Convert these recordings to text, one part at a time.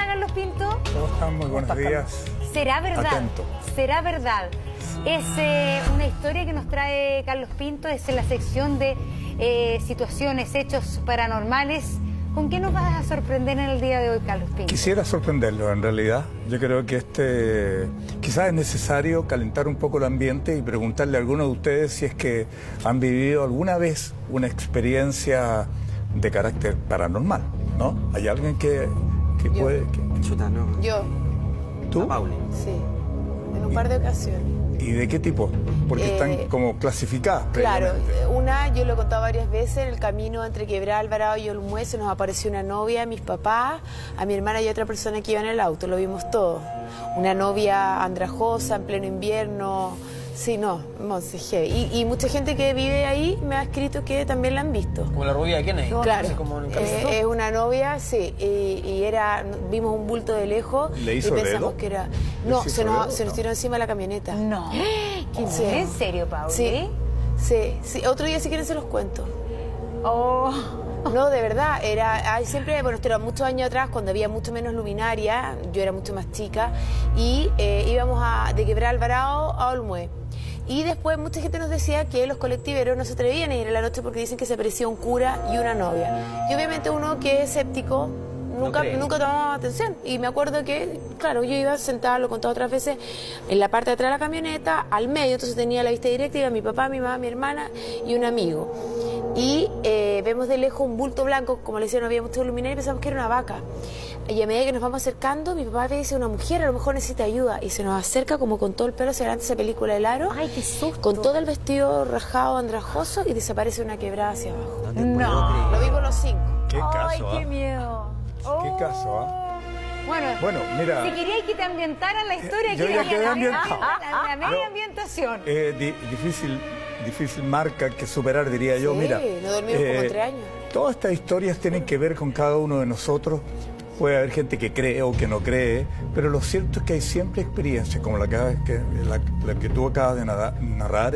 Carlos Pinto? ¿Cómo están? Muy buenos días. ¿Será verdad? Atento. ¿Será verdad? Es una historia que nos trae Carlos Pinto, es en la sección de situaciones, hechos paranormales. ¿Con qué nos vas a sorprender en el día de hoy, Carlos Pinto? Quisiera sorprenderlo, en realidad. Yo creo que quizás es necesario calentar un poco el ambiente y preguntarle a alguno de ustedes si es que han vivido alguna vez una experiencia de carácter paranormal, ¿no? ¿Hay alguien que puede...? Chuta, no. Yo, ¿Tú? A Pauli. sí, en un par de ocasiones. ¿Y de qué tipo? Porque están como clasificadas. Claro, previamente. una, yo lo he contado varias veces, en el camino entre Quebrada Alvarado y Olmué se nos apareció una novia, a mis papás, a mi hermana y otra persona que iba en el auto, lo vimos todo. Una novia andrajosa, en pleno invierno, sí, no, heavy. Y mucha gente que vive ahí me ha escrito que también la han visto. Como la rubia de Kennedy. Claro, Así como en camiseta. es una novia, sí, y vimos un bulto de lejos ¿Le hizo y pensamos dedo? que era... ¿Les No, hizo se nos dedo? tiró encima de la camioneta. No. Sí. ¿En serio, Pauli? Sí, sí. Otro día si quieren se los cuento. Oh. No, de verdad, siempre, bueno, esto era muchos años atrás, cuando había mucho menos luminaria, yo era mucho más chica, y íbamos de Quebrada Alvarado a Olmué. Y después mucha gente nos decía que los colectiveros no se atrevían a ir en la noche porque dicen que se aparecía un cura y una novia. Y obviamente uno que es escéptico nunca tomaba atención. Y me acuerdo que, claro, yo iba sentada, lo he contado otras veces, en la parte de atrás de la camioneta, al medio, entonces tenía la vista directa, iba mi papá, mi mamá, mi hermana y un amigo. Y vemos de lejos un bulto blanco, como le decía, no había mucho luminaria y pensamos que era una vaca. Y a medida que nos vamos acercando, mi papá me dice, una mujer a lo mejor necesita ayuda. Y se nos acerca como con todo el pelo hacia adelante, esa película El Aro. Ay, qué susto. Con todo el vestido rajado, andrajoso, y desaparece una quebrada hacia abajo. No te puedo creer. Lo vimos los 5. ¿Qué Ay, caso, qué ah? miedo. ¿Qué caso, ah? Bueno, mira... si queríais que te ambientaran la historia, Yo ya quedé ambientado. La media ambientación. Difícil marca que superar, diría yo. Sí, Mira, no dormimos como 3 años. todas estas historias tienen que ver con cada uno de nosotros. Puede haber gente que cree o que no cree, pero lo cierto es que hay siempre experiencias, como la que tú acabas de narrar,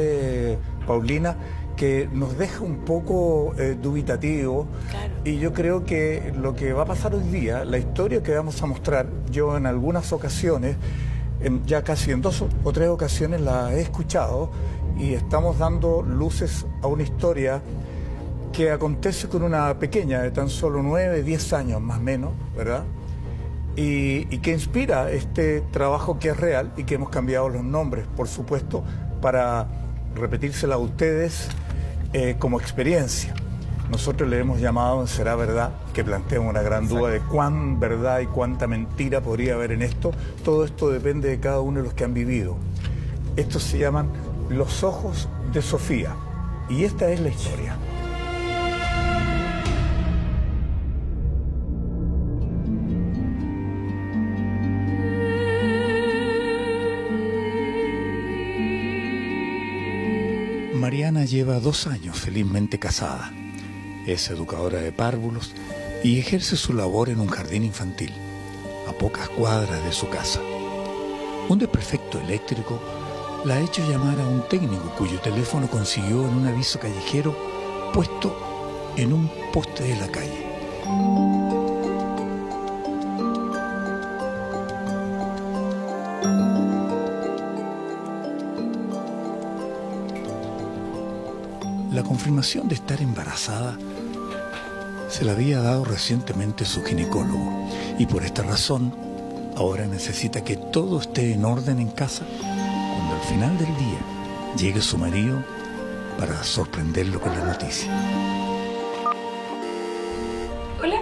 Paulina, que nos deja un poco dubitativo. Claro. Y yo creo que lo que va a pasar hoy día, la historia que vamos a mostrar, yo en algunas ocasiones, ya casi en 2 o 3 ocasiones la he escuchado, y estamos dando luces a una historia que acontece con una pequeña de tan solo 9, 10 años más o menos, ¿verdad? Y que inspira este trabajo que es real y que hemos cambiado los nombres, por supuesto, para repetírsela a ustedes como experiencia. Nosotros le hemos llamado ¿Será verdad?, que plantea una gran duda de cuán verdad y cuánta mentira podría haber en esto. Todo esto depende de cada uno de los que han vivido. Estos se llaman Los ojos de Sofía, y esta es la historia. Mariana lleva 2 años felizmente casada. Es educadora de párvulos y ejerce su labor en un jardín infantil, a pocas cuadras de su casa. Un desperfecto eléctrico la ha hecho llamar a un técnico cuyo teléfono consiguió en un aviso callejero puesto en un poste de la calle. La confirmación de estar embarazada se la había dado recientemente su ginecólogo, y por esta razón ahora necesita que todo esté en orden en casa cuando al final del día llegue su marido para sorprenderlo con la noticia. Hola.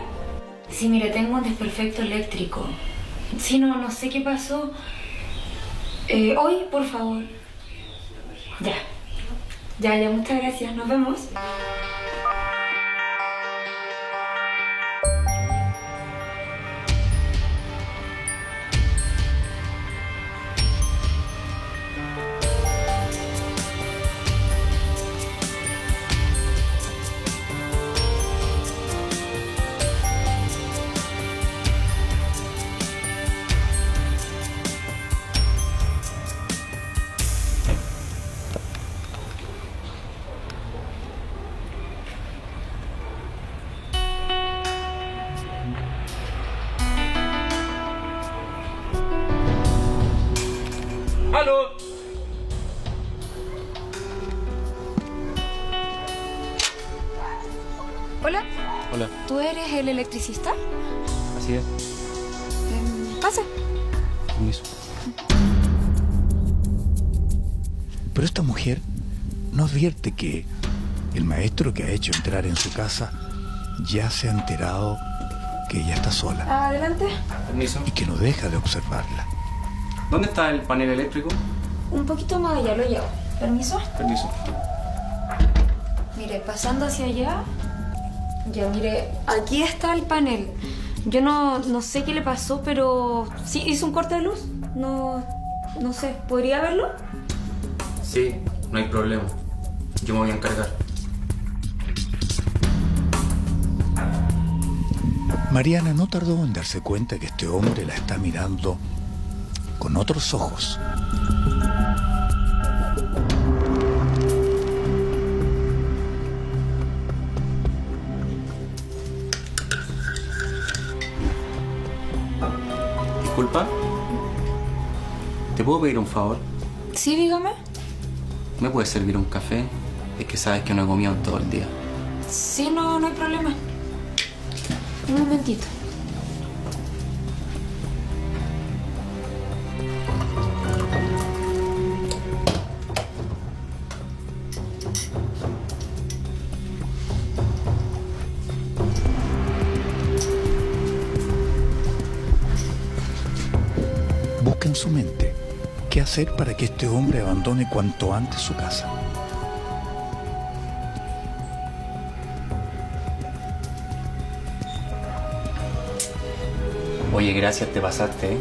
Sí, mira, tengo un desperfecto eléctrico. Sí, no sé qué pasó. Hoy, por favor. Ya, muchas gracias. Nos vemos. Hola. ¿Tú eres el electricista? Así es. Pasa. Permiso. Pero esta mujer no advierte que el maestro que ha hecho entrar en su casa ya se ha enterado que ella está sola Adelante. Permiso. y que no deja de observarla. ¿Dónde está el panel eléctrico? Un poquito más allá, lo llevo. ¿Permiso? Permiso. Mire, pasando hacia allá. Ya, mire, aquí está el panel. Yo no sé qué le pasó, pero sí hizo un corte de luz. No sé, ¿podría verlo? Sí, no hay problema. Yo me voy a encargar. Mariana no tardó en darse cuenta que este hombre la está mirando con otros ojos. Disculpa. ¿Te puedo pedir un favor? Sí, dígame. ¿Me puedes servir un café? Es que sabes que no he comido en todo el día. Sí, no hay problema. Un momentito. Busca en su mente qué hacer para que este hombre abandone cuanto antes su casa. Oye, gracias, te pasaste, ¿eh?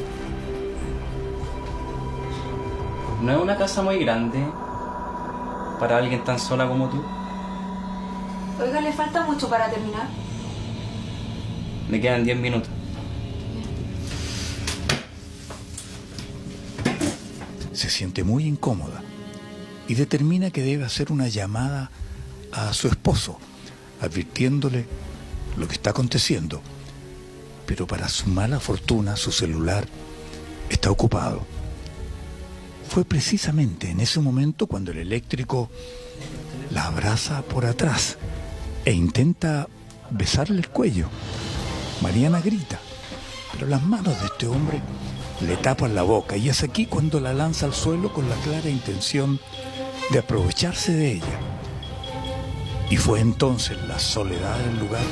No es una casa muy grande para alguien tan sola como tú. Oiga, ¿le falta mucho para terminar? Me quedan 10 minutos. Se siente muy incómoda y determina que debe hacer una llamada a su esposo, advirtiéndole lo que está aconteciendo. Pero para su mala fortuna, su celular está ocupado. Fue precisamente en ese momento cuando el eléctrico la abraza por atrás e intenta besarle el cuello. Mariana grita, pero las manos de este hombre le tapan la boca y es aquí cuando la lanza al suelo con la clara intención de aprovecharse de ella. Y fue entonces la soledad del lugar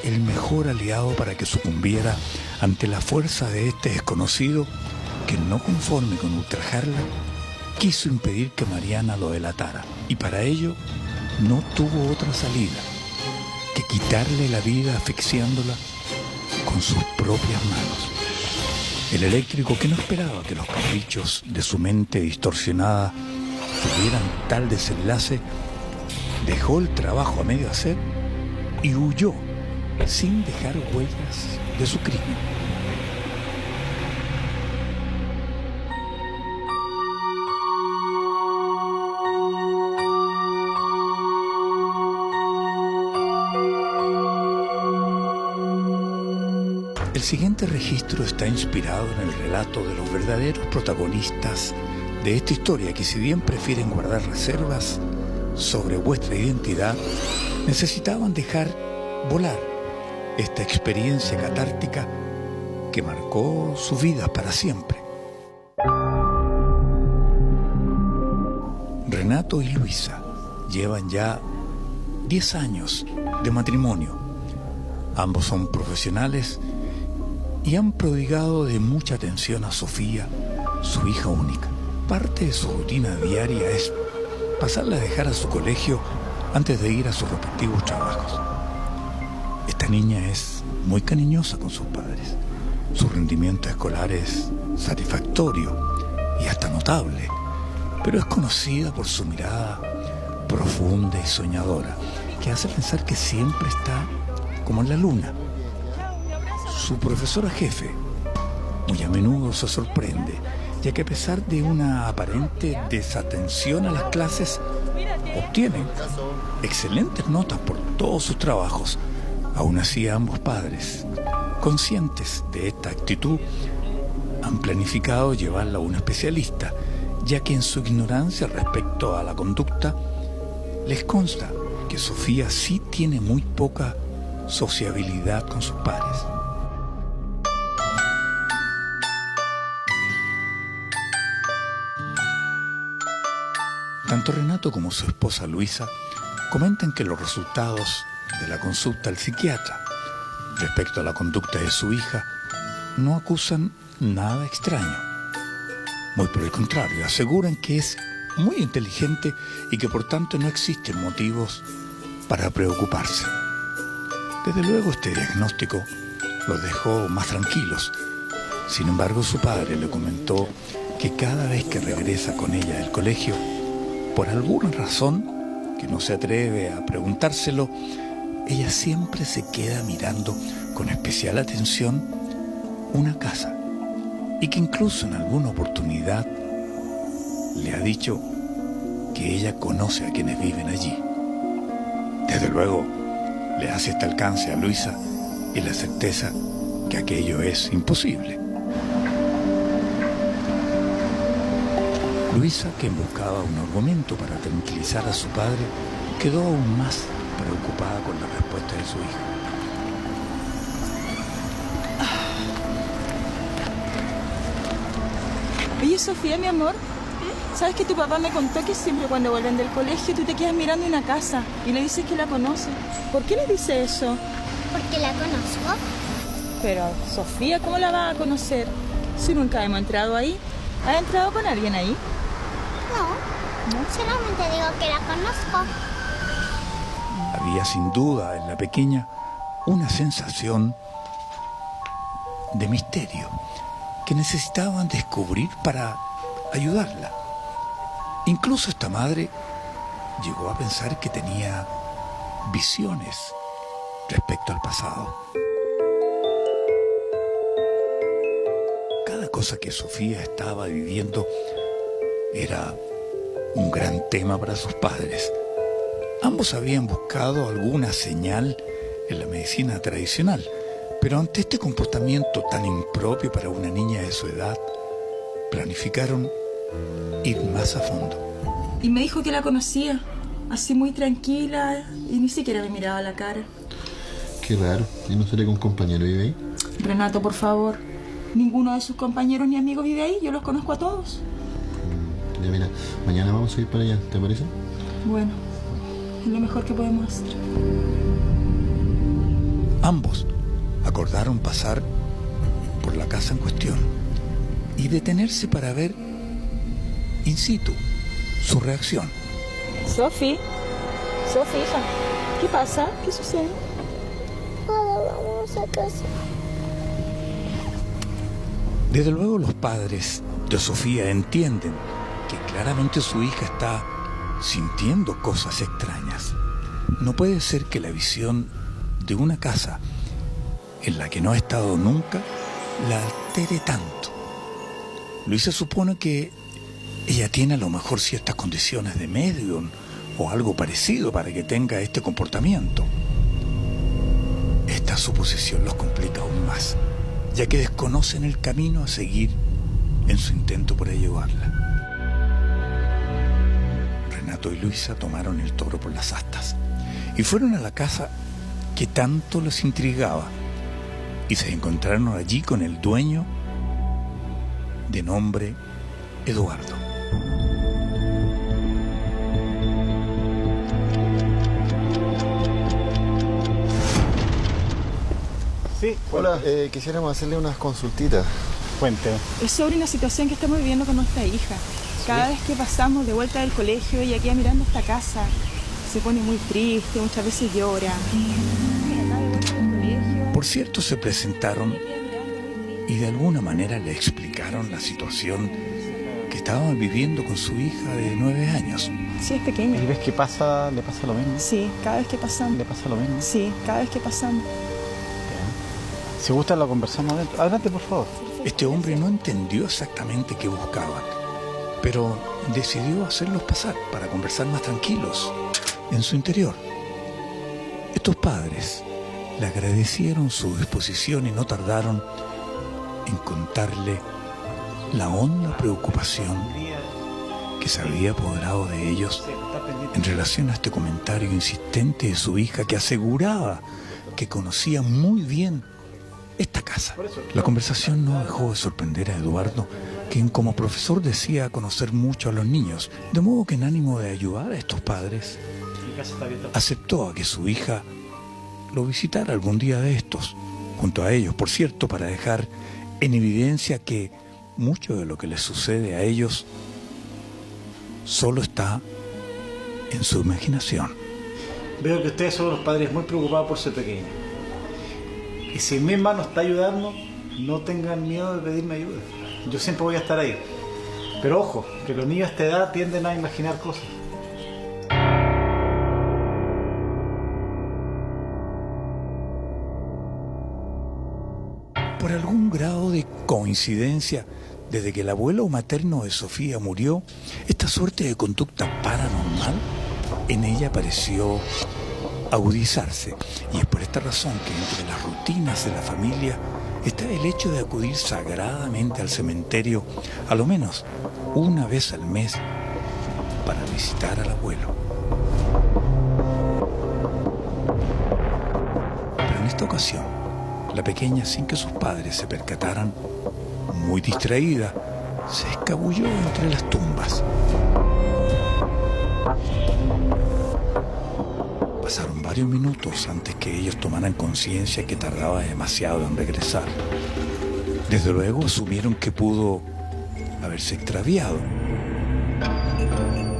el mejor aliado para que sucumbiera ante la fuerza de este desconocido que, no conforme con ultrajarla, quiso impedir que Mariana lo delatara. Y para ello no tuvo otra salida que quitarle la vida asfixiándola con sus propias manos. El eléctrico, que no esperaba que los caprichos de su mente distorsionada tuvieran tal desenlace, dejó el trabajo a medio hacer y huyó sin dejar huellas de su crimen. El siguiente registro está inspirado en el relato de los verdaderos protagonistas de esta historia, que si bien prefieren guardar reservas sobre vuestra identidad, necesitaban dejar volar esta experiencia catártica que marcó sus vidas para siempre. Renato y Luisa llevan ya 10 años de matrimonio. Ambos son profesionales y han prodigado de mucha atención a Sofía, su hija única. Parte de su rutina diaria es pasarla a dejar a su colegio antes de ir a sus respectivos trabajos. Esta niña es muy cariñosa con sus padres. Su rendimiento escolar es satisfactorio y hasta notable, pero es conocida por su mirada profunda y soñadora, que hace pensar que siempre está como en la luna. Su profesora jefe muy a menudo se sorprende, ya que a pesar de una aparente desatención a las clases, obtiene excelentes notas por todos sus trabajos. Aún así, ambos padres, conscientes de esta actitud, han planificado llevarla a un especialista, ya que en su ignorancia respecto a la conducta, les consta que Sofía sí tiene muy poca sociabilidad con sus padres. Tanto Renato como su esposa Luisa comentan que los resultados de la consulta al psiquiatra respecto a la conducta de su hija no acusan nada extraño. Muy por el contrario, aseguran que es muy inteligente y que por tanto no existen motivos para preocuparse. Desde luego este diagnóstico los dejó más tranquilos. Sin embargo, su padre le comentó que cada vez que regresa con ella del colegio, por alguna razón que no se atreve a preguntárselo, ella siempre se queda mirando con especial atención una casa, y que incluso en alguna oportunidad le ha dicho que ella conoce a quienes viven allí. Desde luego, le hace este alcance a Luisa y la certeza que aquello es imposible. Luisa, quien buscaba un argumento para tranquilizar a su padre, quedó aún más preocupada con la respuesta de su hija. Oye, Sofía, mi amor, ¿sabes que tu papá me contó que siempre cuando vuelven del colegio tú te quedas mirando una casa y le dices que la conoces? ¿Por qué le dice eso? Porque la conozco. Pero, Sofía, ¿cómo la vas a conocer? Si nunca hemos entrado ahí. ¿Has entrado con alguien ahí? No, solamente digo que la conozco. Había sin duda en la pequeña una sensación de misterio que necesitaban descubrir para ayudarla. Incluso esta madre llegó a pensar que tenía visiones respecto al pasado. Cada cosa que Sofía estaba viviendo era un gran tema para sus padres. Ambos habían buscado alguna señal en la medicina tradicional, pero ante este comportamiento tan impropio para una niña de su edad, planificaron ir más a fondo. Y me dijo que la conocía, así muy tranquila, y ni siquiera me miraba a la cara. Qué raro, ¿y no seré con compañero vive ahí? Renato, por favor, ninguno de sus compañeros ni amigos vive ahí, yo los conozco a todos. Ya mira, mañana vamos a ir para allá, ¿te parece? Bueno, es lo mejor que podemos hacer. Ambos acordaron pasar por la casa en cuestión y detenerse para ver in situ su reacción. Sofi, hija, ¿qué pasa? ¿Qué sucede? Ahora vamos a casa. Desde luego los padres de Sofía entienden que claramente su hija está sintiendo cosas extrañas. No puede ser que la visión de una casa en la que no ha estado nunca la altere tanto. Luisa supone que ella tiene a lo mejor ciertas condiciones de medium o algo parecido para que tenga este comportamiento. Esta suposición los complica aún más, ya que desconocen el camino a seguir en su intento por ayudarla. Renato y Luisa tomaron el toro por las astas y fueron a la casa que tanto les intrigaba, y se encontraron allí con el dueño, de nombre Eduardo. Sí, Hola, quisiéramos hacerle unas consultitas. cuente. Es sobre una situación que estamos viviendo con nuestra hija. Cada vez que pasamos de vuelta del colegio, ella queda mirando esta casa. Se pone muy triste, muchas veces llora. Por cierto, se presentaron y de alguna manera le explicaron la situación que estaban viviendo con su hija de 9 años. Sí, es pequeña. ¿Y ves que pasa, le pasa lo mismo? Sí, cada vez que pasamos. ¿Le pasa lo mismo? Sí, cada vez que pasamos. Si gusta lo conversamos adentro. Adelante, por favor. Este hombre no entendió exactamente qué buscaban, pero decidió hacerlos pasar para conversar más tranquilos en su interior. Estos padres le agradecieron su disposición y no tardaron en contarle la honda preocupación que se había apoderado de ellos en relación a este comentario insistente de su hija que aseguraba que conocía muy bien esta casa. La conversación no dejó de sorprender a Eduardo, quien como profesor decía conocer mucho a los niños, de modo que en ánimo de ayudar a estos padres, aceptó a que su hija lo visitara algún día de estos, junto a ellos, por cierto, para dejar en evidencia que mucho de lo que les sucede a ellos solo está en su imaginación. Veo que ustedes son los padres muy preocupados por su pequeño. Y si mi hermano está ayudando, no tengan miedo de pedirme ayuda. Yo siempre voy a estar ahí. Pero ojo, que los niños a esta edad tienden a imaginar cosas. Por algún grado de coincidencia, desde que el abuelo materno de Sofía murió, esta suerte de conducta paranormal en ella pareció agudizarse. Y es por esta razón que entre las rutinas de la familia está el hecho de acudir sagradamente al cementerio a lo menos una vez al mes para visitar al abuelo. Pero en esta ocasión, la pequeña, sin que sus padres se percataran, muy distraída, se escabulló entre las tumbas. Pasaron varios minutos antes que ellos tomaran conciencia que tardaba demasiado en regresar. Desde luego asumieron que pudo haberse extraviado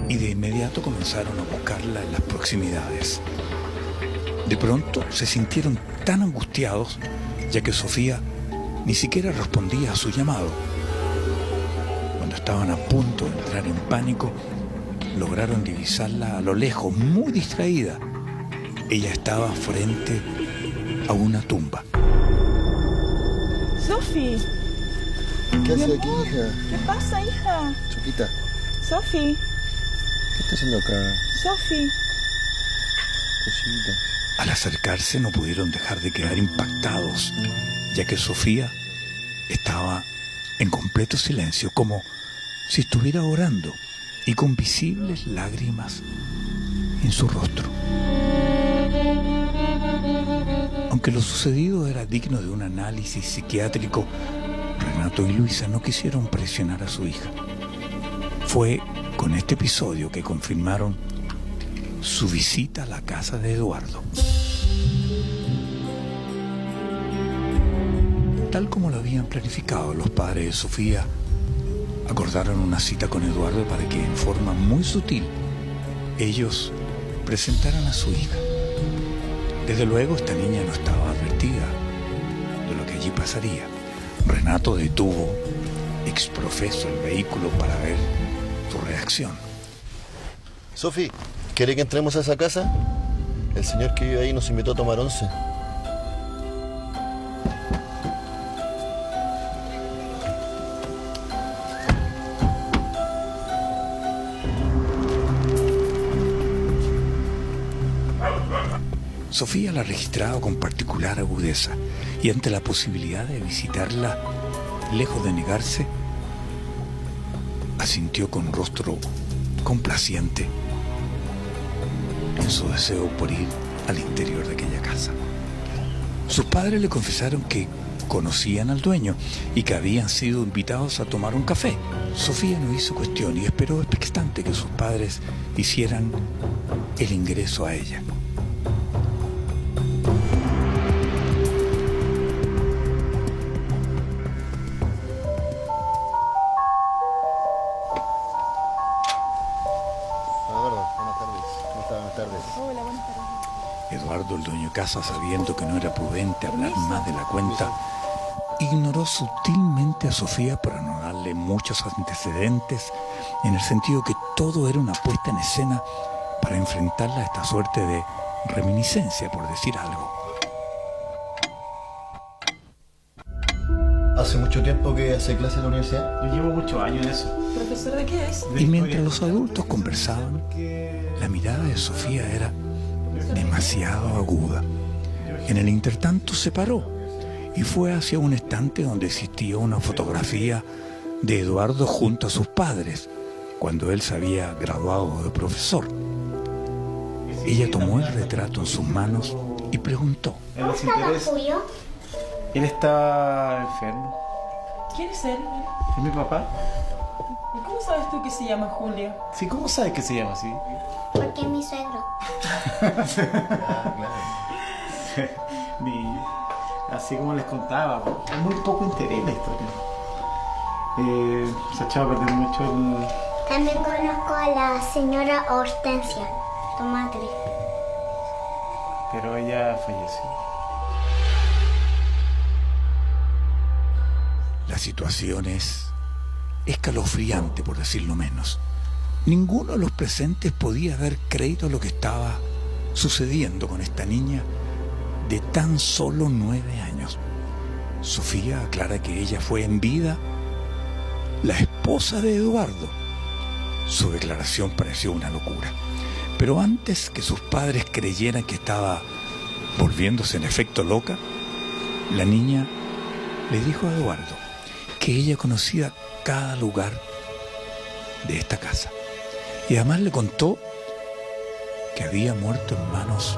y de inmediato comenzaron a buscarla en las proximidades. De pronto se sintieron tan angustiados, ya que Sofía ni siquiera respondía a su llamado. Cuando estaban a punto de entrar en pánico, lograron divisarla a lo lejos, muy distraída. Ella estaba frente a una tumba. Sofi. ¿Qué hace aquí, hija? ¿Qué pasa, hija? Choquita, Sofi. ¿qué está haciendo acá? Sofi. Cosita. Al acercarse no pudieron dejar de quedar impactados, ya que Sofía estaba en completo silencio, como si estuviera orando y con visibles lágrimas en su rostro. Aunque lo sucedido era digno de un análisis psiquiátrico, Renato y Luisa no quisieron presionar a su hija. Fue con este episodio que confirmaron su visita a la casa de Eduardo. Tal como lo habían planificado, los padres de Sofía acordaron una cita con Eduardo para que en forma muy sutil ellos presentaran a su hija. Desde luego esta niña no estaba advertida de lo que allí pasaría. Renato detuvo exprofeso el vehículo para ver su reacción. Sofi, ¿quiere que entremos a esa casa? El señor que vive ahí nos invitó a tomar once. Sofía la registraba con particular agudeza y ante la posibilidad de visitarla, lejos de negarse, asintió con rostro complaciente en su deseo por ir al interior de aquella casa. Sus padres le confesaron que conocían al dueño y que habían sido invitados a tomar un café. Sofía no hizo cuestión y esperó expectante que sus padres hicieran el ingreso a ella. Eduardo, el dueño de casa, sabiendo que no era prudente hablar más de la cuenta, ignoró sutilmente a Sofía para no darle muchos antecedentes, en el sentido que todo era una puesta en escena para enfrentarla a esta suerte de reminiscencia, por decir algo. ¿Hace mucho tiempo que hace clase en la universidad? Yo llevo muchos años en eso. ¿Profesor de qué es? Y mientras los adultos conversaban, la mirada de Sofía era demasiado aguda. En el intertanto se paró y fue hacia un estante donde existía una fotografía de Eduardo junto a sus padres, cuando él se había graduado de profesor. Ella tomó el retrato en sus manos y preguntó. ¿Él les interesa? Julio? Él está enfermo. ¿Quién es él? ¿Es mi papá? ¿Y cómo sabes tú que se llama Julio? Sí, ¿cómo sabes que se llama así? Porque es mi suegro. Así como les contaba, es muy poco interés la historia. Se ha echado a perder mucho el... También conozco a la señora Hortensia, tu madre. Pero ella falleció. La situación es escalofriante, por decirlo menos. Ninguno de los presentes podía dar crédito a lo que estaba sucediendo con esta niña de tan solo 9 años. Sofía aclara que ella fue en vida la esposa de Eduardo. Su declaración pareció una locura. Pero antes que sus padres creyeran que estaba volviéndose en efecto loca, la niña le dijo a Eduardo que ella conocía cada lugar de esta casa. Y además le contó que había muerto en manos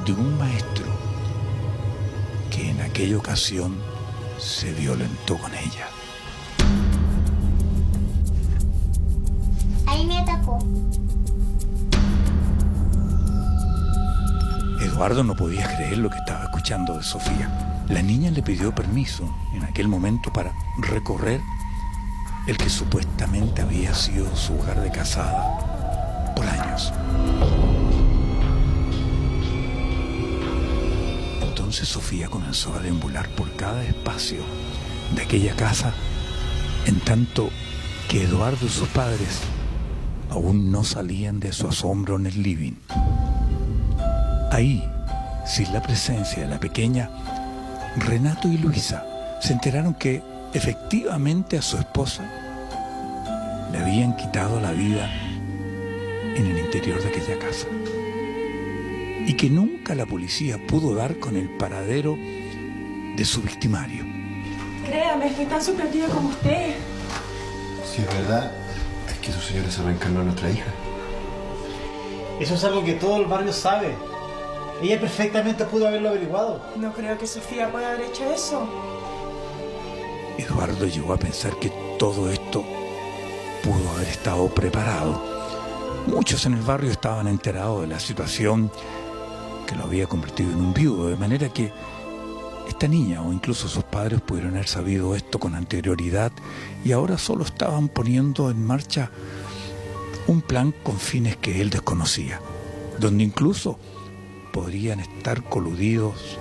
de un maestro que en aquella ocasión se violentó con ella. Ahí me atacó. Eduardo no podía creer lo que estaba escuchando de Sofía. La niña le pidió permiso en aquel momento para recorrer el que supuestamente había sido su hogar de casada por años. Entonces Sofía comenzó a deambular por cada espacio de aquella casa, en tanto que Eduardo y sus padres aún no salían de su asombro en el living. Ahí, sin la presencia de la pequeña, Renato y Luisa se enteraron que efectivamente a su esposa le habían quitado la vida en el interior de aquella casa y que nunca la policía pudo dar con el paradero de su victimario. Créame, estoy tan sorprendida como usted. Si es verdad, es que su señora se reencarnó en nuestra hija. Eso es algo que todo el barrio sabe. Ella perfectamente pudo haberlo averiguado. No creo que Sofía pueda haber hecho eso. Eduardo llegó a pensar que todo esto pudo haber estado preparado. Muchos en el barrio estaban enterados de la situación que lo había convertido en un viudo, de manera que esta niña o incluso sus padres pudieron haber sabido esto con anterioridad y ahora solo estaban poniendo en marcha un plan con fines que él desconocía, donde incluso podrían estar coludidos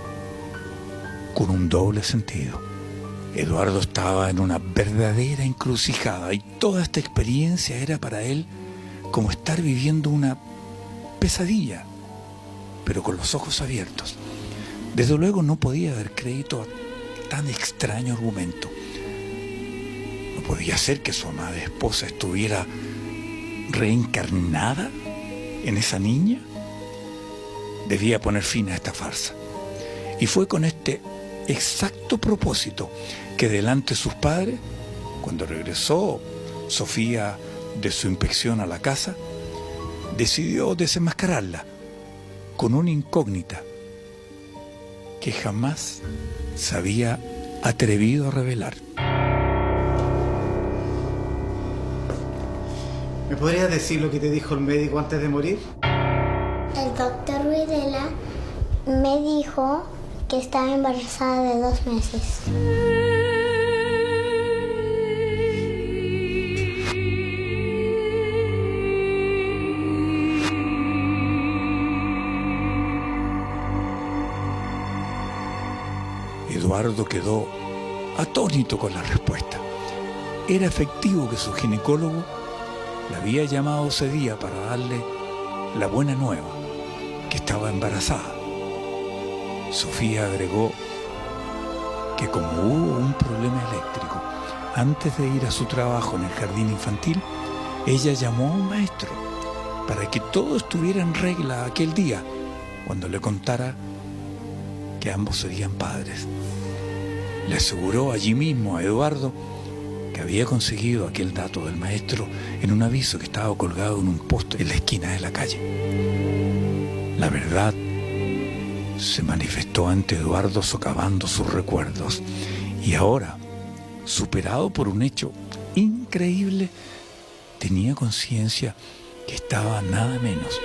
con un doble sentido. Eduardo estaba en una verdadera encrucijada y toda esta experiencia era para él como estar viviendo una pesadilla, pero con los ojos abiertos. Desde luego no podía dar crédito a tan extraño argumento. No podía ser que su amada esposa estuviera reencarnada en esa niña. Debía poner fin a esta farsa. Y fue con este exacto propósito que delante de sus padres, cuando regresó Sofía de su inspección a la casa, decidió desenmascararla con una incógnita que jamás se había atrevido a revelar. ¿Me podrías decir lo que te dijo el médico antes de morir? El doctor Videla me dijo que estaba embarazada de 2 meses. Eduardo quedó atónito con la respuesta. Era efectivo que su ginecólogo la había llamado ese día para darle la buena nueva, que estaba embarazada. Sofía agregó que como hubo un problema eléctrico antes de ir a su trabajo en el jardín infantil, ella llamó a un maestro para que todo estuviera en regla aquel día, cuando le contara que ambos serían padres. Le aseguró allí mismo a Eduardo que había conseguido aquel dato del maestro en un aviso que estaba colgado en un poste en la esquina de la calle. La verdad se manifestó ante Eduardo socavando sus recuerdos y ahora, superado por un hecho increíble, tenía conciencia que estaba nada menos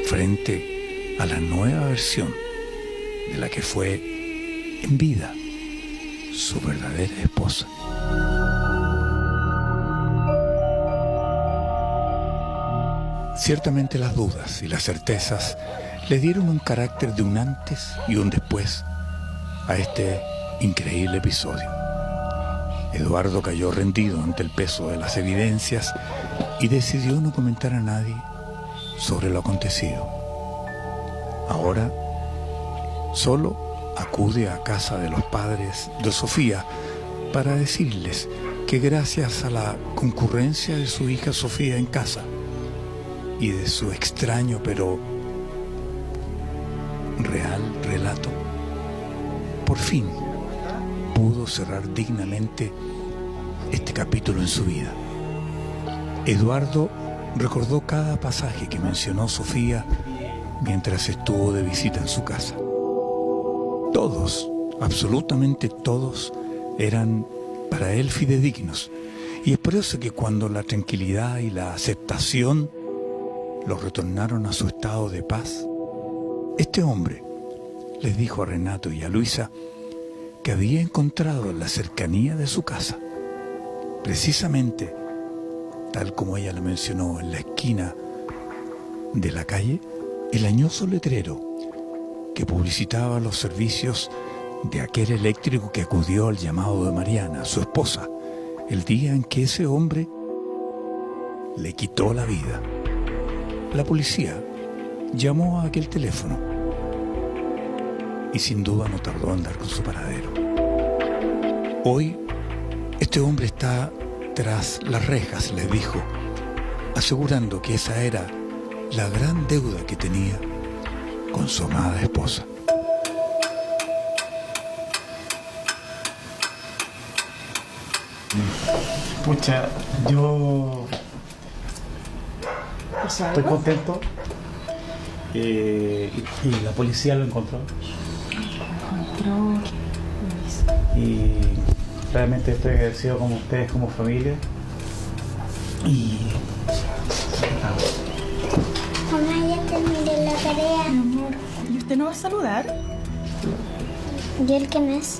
frente a la nueva versión de la que fue en vida su verdadera esposa. Ciertamente las dudas y las certezas le dieron un carácter de un antes y un después a este increíble episodio. Eduardo cayó rendido ante el peso de las evidencias y decidió no comentar a nadie sobre lo acontecido. Ahora solo acude a casa de los padres de Sofía para decirles que gracias a la concurrencia de su hija Sofía en casa y de su extraño pero real relato, por fin pudo cerrar dignamente este capítulo en su vida. Eduardo recordó cada pasaje que mencionó Sofía mientras estuvo de visita en su casa. Todos, absolutamente todos, eran para él fidedignos, y es por eso que cuando la tranquilidad y la aceptación los retornaron a su estado de paz, este hombre les dijo a Renato y a Luisa que había encontrado en la cercanía de su casa, precisamente tal como ella le mencionó, en la esquina de la calle, el añoso letrero que publicitaba los servicios de aquel eléctrico que acudió al llamado de Mariana, su esposa, el día en que ese hombre le quitó la vida. La policía llamó a aquel teléfono y sin duda no tardó en dar con su paradero. Hoy este hombre está tras las rejas, les dijo, asegurando que esa era la gran deuda que tenía con su amada esposa. Pucha, yo estoy contento y la policía lo encontró. Y realmente estoy agradecido con ustedes como familia. Y Mamá, ya terminé la tarea. Mi amor, ¿y usted no va a saludar? ¿Y el qué más?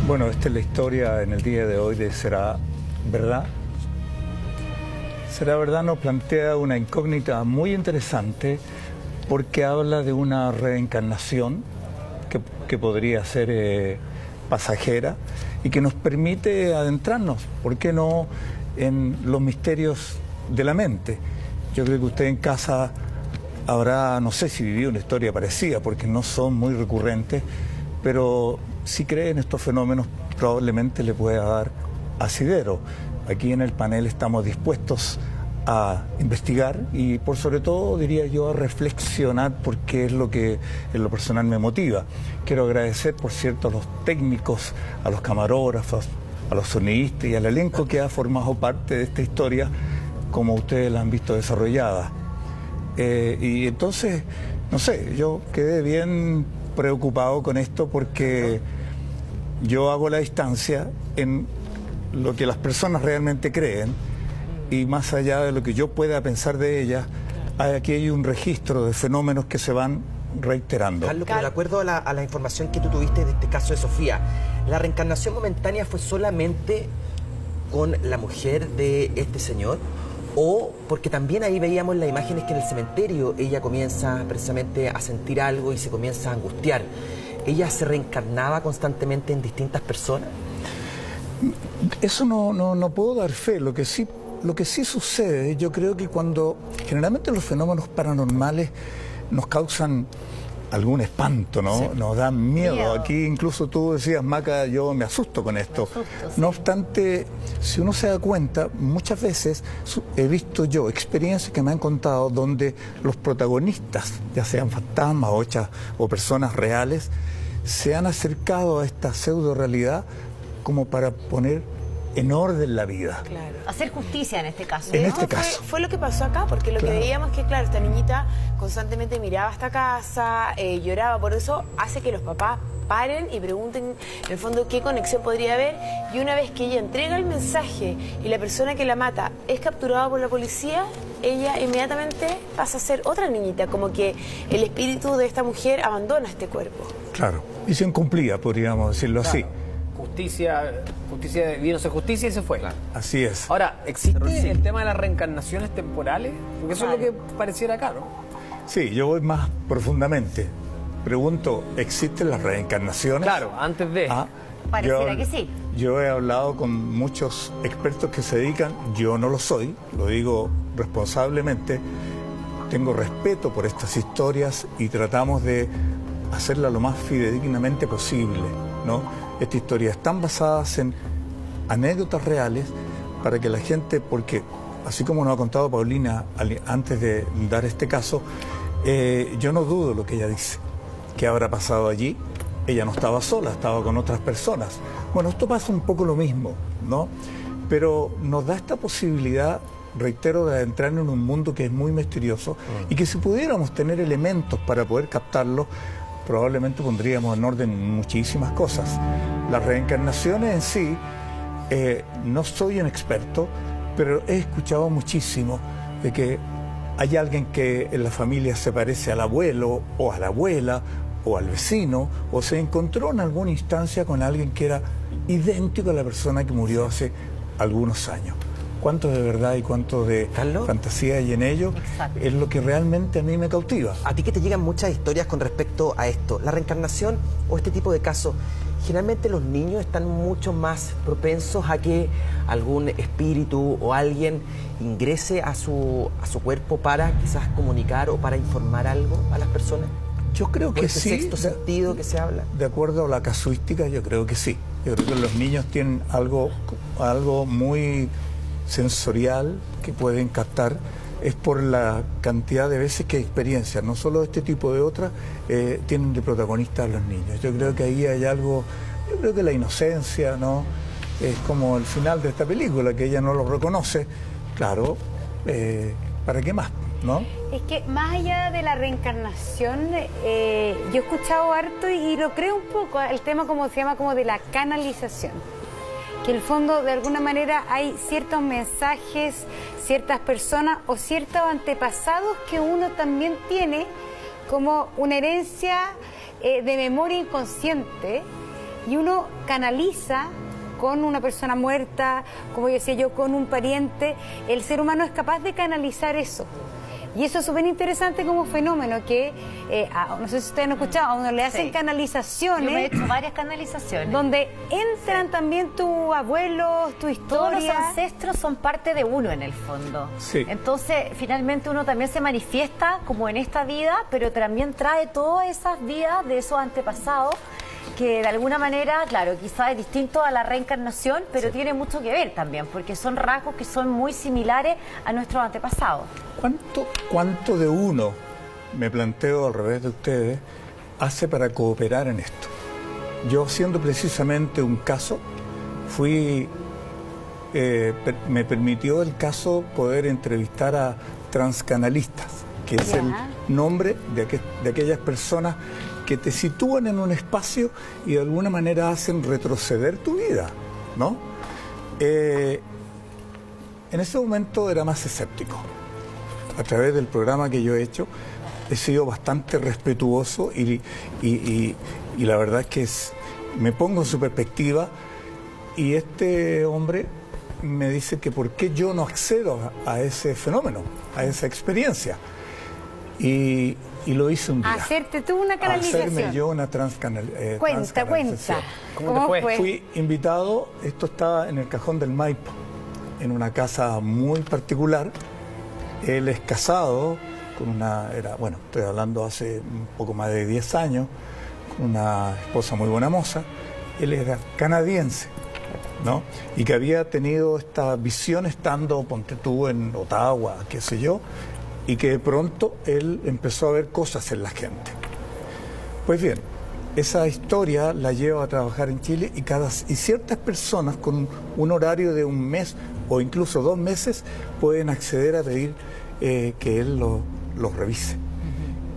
Bueno, esta es la historia en el día de hoy de ¿Será verdad? ¿Será verdad? Nos plantea una incógnita muy interesante porque habla de una reencarnación que podría ser pasajera y que nos permite adentrarnos, ¿por qué no?, en los misterios de la mente. Yo creo que usted en casa habrá, no sé si vivió una historia parecida porque no son muy recurrentes, pero si cree en estos fenómenos probablemente le pueda dar asidero. Aquí en el panel estamos dispuestos a investigar y por sobre todo, diría yo, a reflexionar, porque es lo que en lo personal me motiva. Quiero agradecer, por cierto, a los técnicos, a los camarógrafos, a los sonidistas y al elenco que ha formado parte de esta historia, como ustedes la han visto desarrollada. Y entonces, no sé, yo quedé bien preocupado con esto porque yo hago la distancia en lo que las personas realmente creen y más allá de lo que yo pueda pensar de ellas, aquí hay un registro de fenómenos que se van reiterando. Carlos, pero de acuerdo a la información que tú tuviste de este caso de Sofía, ¿la reencarnación momentánea fue solamente con la mujer de este señor? O porque también ahí veíamos las imágenes que en el cementerio ella comienza precisamente a sentir algo y se comienza a angustiar. ¿Ella se reencarnaba constantemente en distintas personas? Eso no puedo dar fe. Lo que sí sucede, yo creo que cuando generalmente los fenómenos paranormales nos causan algún espanto, ¿no? Sí. Nos da miedo. Aquí incluso tú decías, Maca, yo me asusto con esto. No obstante, si uno se da cuenta, muchas veces he visto yo experiencias que me han contado donde los protagonistas, ya sean fantasmas o personas reales, se han acercado a esta pseudo realidad como para poner en orden la vida. Claro. Hacer justicia en este caso. En este caso. Fue lo que pasó acá, porque lo que veíamos que, claro, esta niñita constantemente miraba esta casa, lloraba, por eso hace que los papás paren y pregunten, en el fondo, qué conexión podría haber, y una vez que ella entrega el mensaje y la persona que la mata es capturada por la policía, ella inmediatamente pasa a ser otra niñita, como que el espíritu de esta mujer abandona este cuerpo. Claro, y se incumplía, podríamos decirlo así. Justicia vino a justicia y se fue. Claro. Así es. Ahora, ¿existe el tema de las reencarnaciones temporales? Porque eso es lo que pareciera acá, ¿no? Sí, yo voy más profundamente. Pregunto, ¿existen las reencarnaciones? Claro, antes de... Pareciera que sí. Yo he hablado con muchos expertos que se dedican, yo no lo soy, lo digo responsablemente, tengo respeto por estas historias y tratamos de hacerla lo más fidedignamente posible, ¿no? Estas historias están basadas en anécdotas reales para que la gente, porque así como nos ha contado Paulina antes de dar este caso, yo no dudo lo que ella dice, que habrá pasado allí. Ella no estaba sola, estaba con otras personas. Bueno, esto pasa un poco lo mismo, ¿no? Pero nos da esta posibilidad, reitero, de entrar en un mundo que es muy misterioso y que si pudiéramos tener elementos para poder captarlo, probablemente pondríamos en orden muchísimas cosas. Las reencarnaciones en sí, no soy un experto, pero he escuchado muchísimo de que hay alguien que en la familia se parece al abuelo o a la abuela o al vecino, o se encontró en alguna instancia con alguien que era idéntico a la persona que murió hace algunos años. Cuánto de verdad y cuánto de fantasía hay en ello. Exacto. Es lo que realmente a mí me cautiva. A ti que te llegan muchas historias con respecto a esto, la reencarnación o este tipo de casos, generalmente los niños están mucho más propensos a que algún espíritu o alguien ingrese a su cuerpo para quizás comunicar o para informar algo a las personas. Yo creo que sí. Sexto sentido que se habla. De acuerdo a la casuística, yo creo que sí. Yo creo que los niños tienen algo muy sensorial que pueden captar. Es por la cantidad de veces que experiencian, no solo este tipo de otras, tienen de protagonistas a los niños. Yo creo que ahí hay algo, yo creo que la inocencia, ¿no? Es como el final de esta película, que ella no lo reconoce. Claro, ¿para qué más? ¿No? Es que más allá de la reencarnación, yo he escuchado harto y lo creo un poco, el tema como se llama como de la canalización. Que en el fondo de alguna manera hay ciertos mensajes, ciertas personas o ciertos antepasados que uno también tiene como una herencia de memoria inconsciente y uno canaliza con una persona muerta, como decía yo, con un pariente. El ser humano es capaz de canalizar eso. Y eso es súper interesante como fenómeno que, no sé si ustedes han escuchado, a uno le hacen canalizaciones. Yo me he hecho varias canalizaciones. Donde entran también tus abuelos, tu historia. Todos los ancestros son parte de uno en el fondo. Sí. Entonces, finalmente uno también se manifiesta como en esta vida, pero también trae todas esas vidas de esos antepasados que de alguna manera, claro, quizás es distinto a la reencarnación, pero tiene mucho que ver también, porque son rasgos que son muy similares a nuestros antepasados. ¿Cuánto de uno, me planteo al revés de ustedes, hace para cooperar en esto? Yo, siendo precisamente un caso, me permitió el caso poder entrevistar a transcanalistas, que es el nombre de aquellas personas que te sitúan en un espacio y de alguna manera hacen retroceder tu vida, ¿no? En ese momento era más escéptico. A través del programa que yo he hecho, he sido bastante respetuoso y la verdad es que me pongo en su perspectiva y este hombre me dice que por qué yo no accedo a ese fenómeno, a esa experiencia. Y lo hice un día. Hacerte tú una canalización. Hacerme yo una transcanalización. Cuenta. ¿Cómo te fue? Fui invitado, esto estaba en el Cajón del Maipo, en una casa muy particular. Él es casado, estoy hablando hace un poco más de 10 años, con una esposa muy buena moza. Él era canadiense, ¿no? Y que había tenido esta visión estando, ponte tú, en Ottawa, qué sé yo, y que de pronto él empezó a ver cosas en la gente. Pues bien, esa historia la lleva a trabajar en Chile y ciertas personas con un horario de un mes o incluso 2 meses pueden acceder a pedir que él los revise.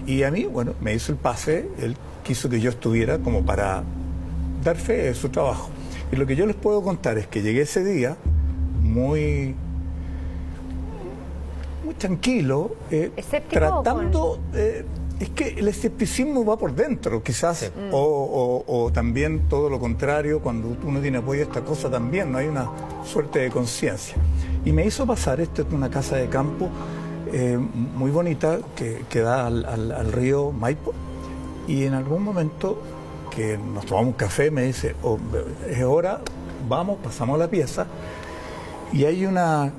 Y a mí, bueno, me hizo el pase, él quiso que yo estuviera como para dar fe de su trabajo. Y lo que yo les puedo contar es que llegué ese día muy tranquilo, tratando... es que el escepticismo va por dentro, quizás, sí. o también todo lo contrario, cuando uno tiene apoyo a esta cosa también, no hay una suerte de conciencia. Y me hizo pasar, esto es una casa de campo muy bonita que da al río Maipo, y en algún momento que nos tomamos un café me dice, es hora, vamos, pasamos a la pieza, y hay una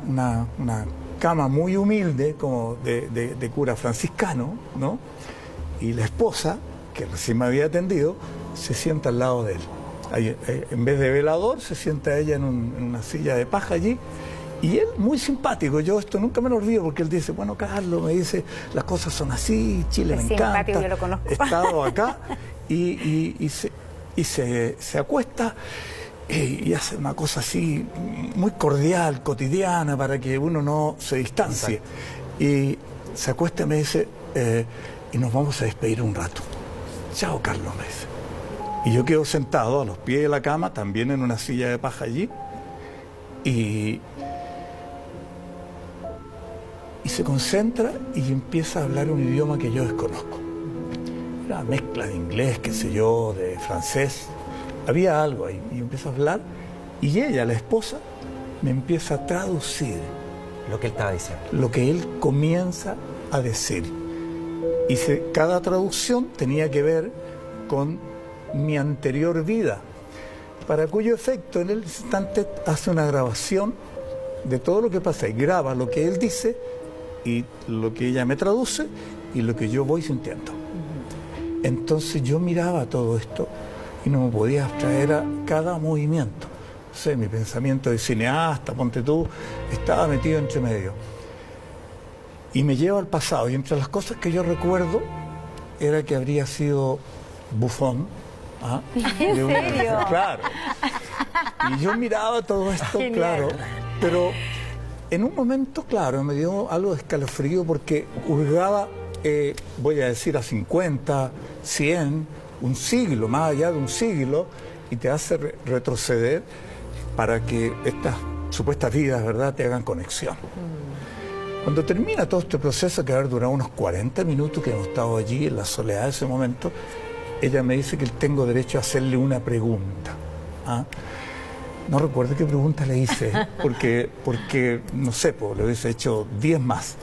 cama muy humilde, como de cura franciscano, ¿no? Y la esposa, que recién me había atendido, se sienta al lado de él. Ahí, en vez de velador, se sienta ella en una silla de paja allí, y él muy simpático. Yo esto nunca me lo olvido, porque él dice, bueno, Carlos, me dice, las cosas son así, Chile me encanta, yo lo conozco. He estado acá, y se acuesta y hace una cosa así muy cordial, cotidiana, para que uno no se distancie. Exacto. Y se acuesta y me dice, y nos vamos a despedir un rato. Chao, Carlos, me dice. Y yo quedo sentado a los pies de la cama, también en una silla de paja allí, y se concentra y empieza a hablar un idioma que yo desconozco. Una mezcla de inglés, qué sé yo, de francés. Había algo ahí, y empieza a hablar, y ella, la esposa, me empieza a traducir lo que él estaba diciendo, lo que él comienza a decir. Y cada traducción tenía que ver con mi anterior vida, para cuyo efecto en el instante hace una grabación de todo lo que pasa y graba lo que él dice y lo que ella me traduce y lo que yo voy sintiendo. Entonces yo miraba todo esto y no me podía abstraer a cada movimiento. O sea, mi pensamiento de cineasta, ponte tú, estaba metido entre medio. Y me lleva al pasado, y entre las cosas que yo recuerdo era que habría sido bufón. ¿Ah? ¿En serio? Claro. Y yo miraba todo esto, genial. Claro, pero en un momento, claro, me dio algo de escalofrío porque hurgaba, voy a decir, a 50, 100, un siglo, más allá de un siglo, y te hace retroceder para que estas supuestas vidas, ¿verdad?, te hagan conexión. Cuando termina todo este proceso, que haber durado unos 40 minutos que hemos estado allí en la soledad de ese momento, ella me dice que tengo derecho a hacerle una pregunta. ¿Ah? No recuerdo qué pregunta le hice, porque no sé, pues, le hubiese hecho 10 más.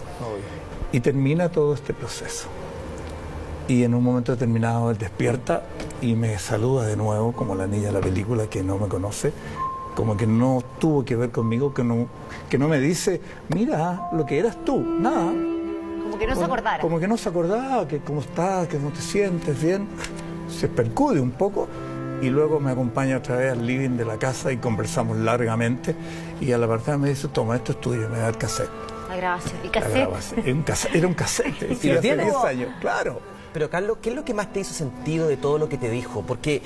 Y termina todo este proceso. Y en un momento determinado él despierta y me saluda de nuevo, como la niña de la película que no me conoce, como que no tuvo que ver conmigo, que no me dice, mira, lo que eras tú, nada. Como que no se acordara. Como que no se acordaba, que cómo estás, que cómo te sientes, bien. Se percude un poco y luego me acompaña otra vez al living de la casa y conversamos largamente. Y a la partida me dice, toma, esto es tuyo, me da el cassette. La grabación. ¿El cassette? Era un cassette. ¿Y lo tienes? 10 años, claro. Pero Carlos, ¿qué es lo que más te hizo sentido de todo lo que te dijo? Porque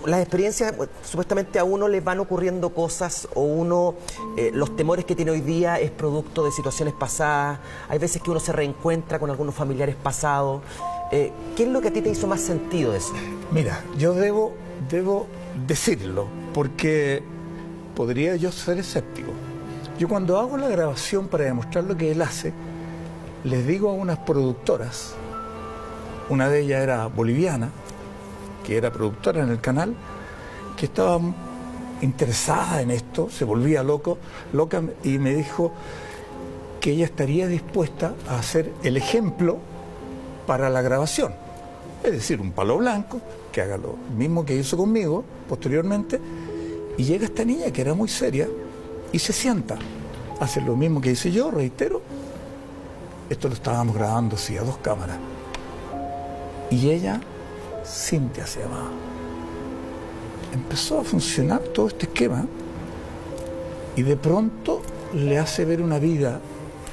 las experiencias, supuestamente a uno le van ocurriendo cosas, o los temores que tiene hoy día es producto de situaciones pasadas. Hay veces que uno se reencuentra con algunos familiares pasados. ¿Qué es lo que a ti te hizo más sentido de eso? Mira, yo debo decirlo, porque podría yo ser escéptico. Yo cuando hago la grabación para demostrar lo que él hace, les digo a unas productoras, una de ellas era boliviana, que era productora en el canal, que estaba interesada en esto, se volvía loca, y me dijo que ella estaría dispuesta a hacer el ejemplo para la grabación. Es decir, un palo blanco, que haga lo mismo que hizo conmigo posteriormente, y llega esta niña que era muy seria y se sienta, hace lo mismo que hice yo, reitero, esto lo estábamos grabando, sí, a 2 cámaras. Y ella, Cintia se llamaba. Empezó a funcionar todo este esquema y de pronto le hace ver una vida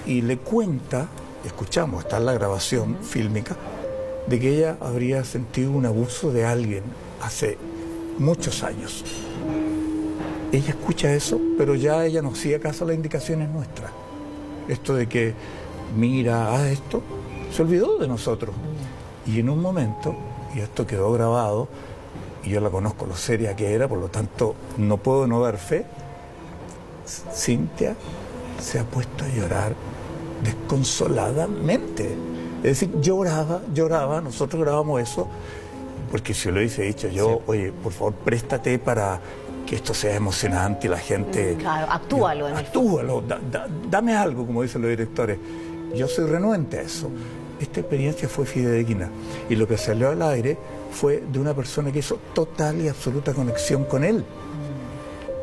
y le cuenta, escuchamos, está en la grabación fílmica, de que ella habría sentido un abuso de alguien hace muchos años. Ella escucha eso, pero ya ella no hacía caso a las indicaciones nuestras. Esto de que, mira, haz esto, se olvidó de nosotros. Y en un momento, y esto quedó grabado, y yo la conozco lo seria que era, por lo tanto no puedo no dar fe, Cintia se ha puesto a llorar desconsoladamente. Es decir, lloraba, nosotros grabamos eso, porque si lo hubiese dicho yo, oye, por favor, préstate para que esto sea emocionante y la gente... Claro, actúalo. Actúalo, dame algo, como dicen los directores. Yo soy renuente a eso. Esta experiencia fue fidedigna y lo que salió al aire fue de una persona que hizo total y absoluta conexión con él.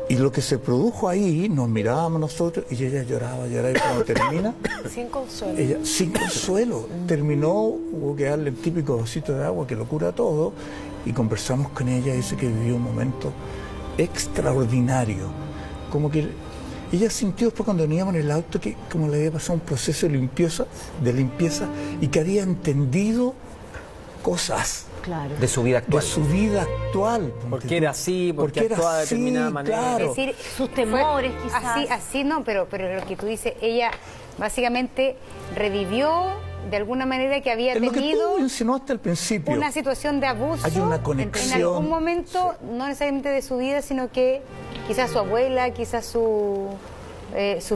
Y lo que se produjo ahí, nos mirábamos nosotros y ella lloraba, y cuando termina... Sin consuelo. Ella, sin consuelo. Terminó, hubo que darle el típico vasito de agua que lo cura todo, y conversamos con ella, dice que vivió un momento extraordinario. Como que ella sintió después cuando veníamos en el auto que como le había pasado un proceso de limpieza y que había entendido cosas. Claro. De su vida actual. De su vida actual. Porque era así, porque actuaba de determinada manera. Claro. Es decir, sus temores, quizás. Así no, pero lo que tú dices, ella básicamente revivió de alguna manera que había lo que tenido tú insinuaste al principio. una situación de abuso. Hay una conexión. En algún momento, no necesariamente de su vida, sino que quizás su abuela, quizás su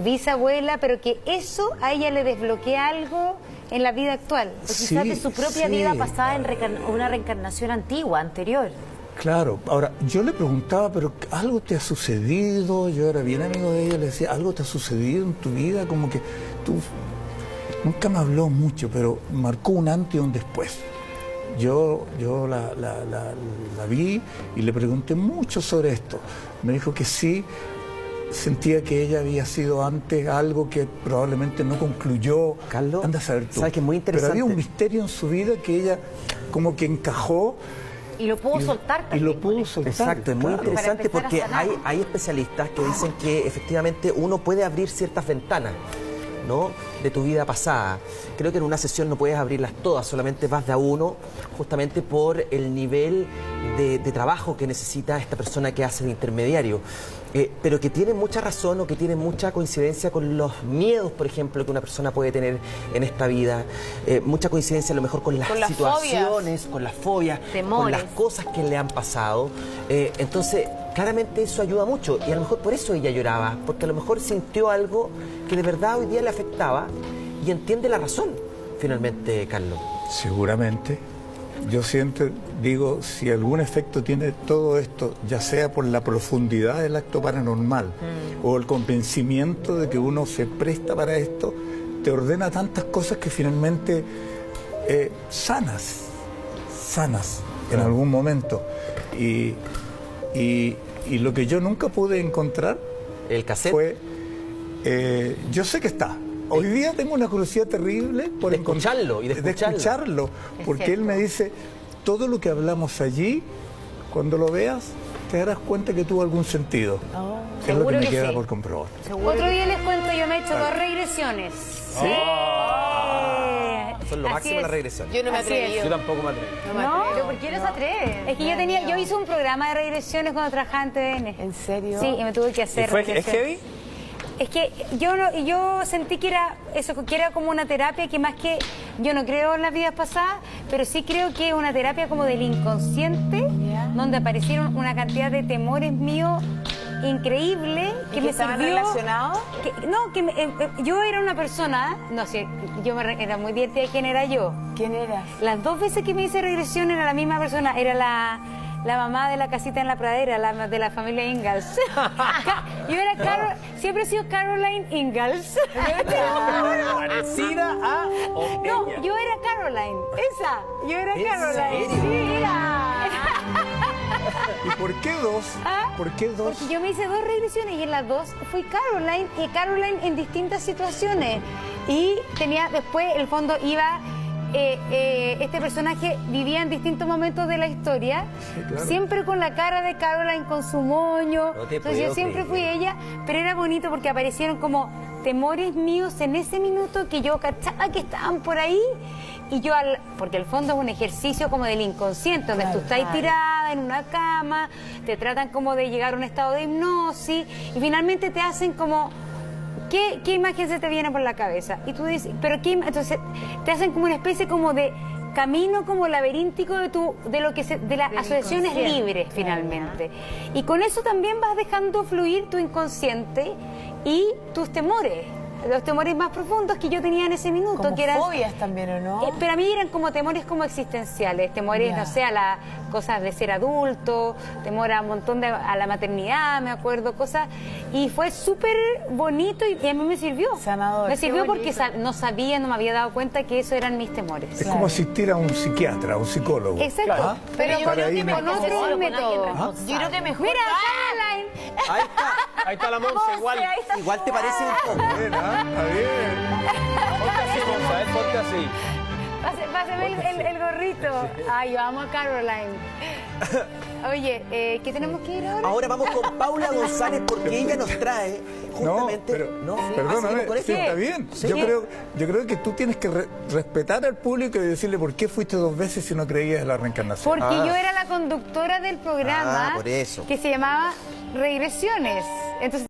bisabuela, pero que eso a ella le desbloquea algo en la vida actual. O quizás de su propia vida pasada en una reencarnación antigua, anterior. Claro, ahora yo le preguntaba, pero ¿algo te ha sucedido? Yo era bien amigo de ella, le decía, ¿algo te ha sucedido en tu vida? Como que tú... Nunca me habló mucho, pero marcó un antes y un después. Yo la vi y le pregunté mucho sobre esto. Me dijo que sí, sentía que ella había sido antes algo que probablemente no concluyó. Carlos, anda a saber tú. ¿sabes que es muy interesante? Pero había un misterio en su vida que ella como que encajó. Y lo pudo soltar también. Y lo pudo soltar. Exacto, es muy interesante porque a sanar. hay especialistas que dicen que efectivamente uno puede abrir ciertas ventanas, ¿no?, de tu vida pasada. Creo que en una sesión no puedes abrirlas todas, solamente vas de a uno, justamente por el nivel de trabajo que necesita esta persona que hace de intermediario. Pero que tiene mucha razón o que tiene mucha coincidencia con los miedos, por ejemplo, que una persona puede tener en esta vida. Mucha coincidencia a lo mejor con las situaciones, con las fobias, temores, con las cosas que le han pasado. Entonces, claramente eso ayuda mucho y a lo mejor por eso ella lloraba, porque a lo mejor sintió algo que de verdad hoy día le afectaba y entiende la razón, finalmente, Carlos. Seguramente. Yo siento, digo, si algún efecto tiene todo esto, ya sea por la profundidad del acto paranormal o el convencimiento de que uno se presta para esto, te ordena tantas cosas que finalmente sanas en algún momento. Y lo que yo nunca pude encontrar, el cassette, fue, yo sé que está. Hoy día tengo una curiosidad terrible por escucharlo, porque él me dice, todo lo que hablamos allí, cuando lo veas, te darás cuenta que tuvo algún sentido. Es lo que me queda por comprobar. Otro día les cuento, yo me he hecho 2 regresiones. ¿Sí? Son lo máximo las regresiones. Yo no me atreví. Yo tampoco me atreví. ¿Pero por qué no se atreve? Es que yo hice un programa de regresiones cuando trabajaba en TVN. ¿En serio? Sí, y me tuve que hacer ¿Es heavy? Es que yo sentí que era eso, que era como una terapia, que más que yo no creo en las vidas pasadas, pero sí creo que es una terapia como del inconsciente, donde aparecieron una cantidad de temores míos increíble que me estaban sirvió. ¿Relacionados? Yo era una persona, no sé, era muy divertida. ¿Quién era yo? ¿Quién era? Las 2 veces que me hice regresión era la misma persona, era la mamá de la casita en la pradera, de la familia Ingalls. Yo era siempre he sido Caroline Ingalls. Parecida a... No, yo era Caroline, esa. Yo era Caroline. ¿En serio? Sí, era. ¿Y por qué dos? ¿Por qué dos? Porque yo me hice 2 regresiones y en las 2 fui Caroline y Caroline en distintas situaciones. Y tenía después, el fondo iba, este personaje vivía en distintos momentos de la historia, Sí, claro. siempre con la cara de Caroline, con su moño. No te Entonces puedo yo siempre fui creer. ella, pero era bonito porque aparecieron como temores míos en ese minuto que yo cachaba que estaban por ahí. Y yo, porque el fondo es un ejercicio como del inconsciente, donde tú estás tirada en una cama, te tratan como de llegar a un estado de hipnosis y finalmente te hacen como, ¿qué imagen se te viene por la cabeza? Y tú dices, pero ¿qué? Entonces te hacen como una especie como de camino como laberíntico de lo que de las asociaciones libres finalmente. Y con eso también vas dejando fluir tu inconsciente y tus temores. Los temores más profundos que yo tenía en ese minuto, Como que eran fobias también, ¿o no? pero a mí eran como temores como existenciales, temores, no sé, a las cosas de ser adulto, temor a un montón a la maternidad, me acuerdo, cosas, y fue súper bonito y a mí me sirvió. Sanador. Me sirvió Qué porque bonito. no sabía, no me había dado cuenta que eso eran mis temores. Es como asistir a un psiquiatra, a un psicólogo. Exacto, ¿Ah? pero yo Para creo ahí que no- con otro método. Yo creo que mejor. Mira, Caroline. Ahí está. Ahí está la Monse, igual. Igual te parece un poco. Bien, ¿ah? Está bien. Ponte así, Monse, ponte así. Pásame el gorrito. Ay, yo amo a Caroline. Oye, ¿qué tenemos que ir ahora? Ahora vamos con Paula González porque ella nos trae justamente... Perdóname, ¿seguimos con sí, esto? está bien. Sí. Yo creo que tú tienes que respetar al público y decirle por qué fuiste 2 veces si no creías en la reencarnación. Porque yo era la conductora del programa por eso. que se llamaba Regresiones. Entonces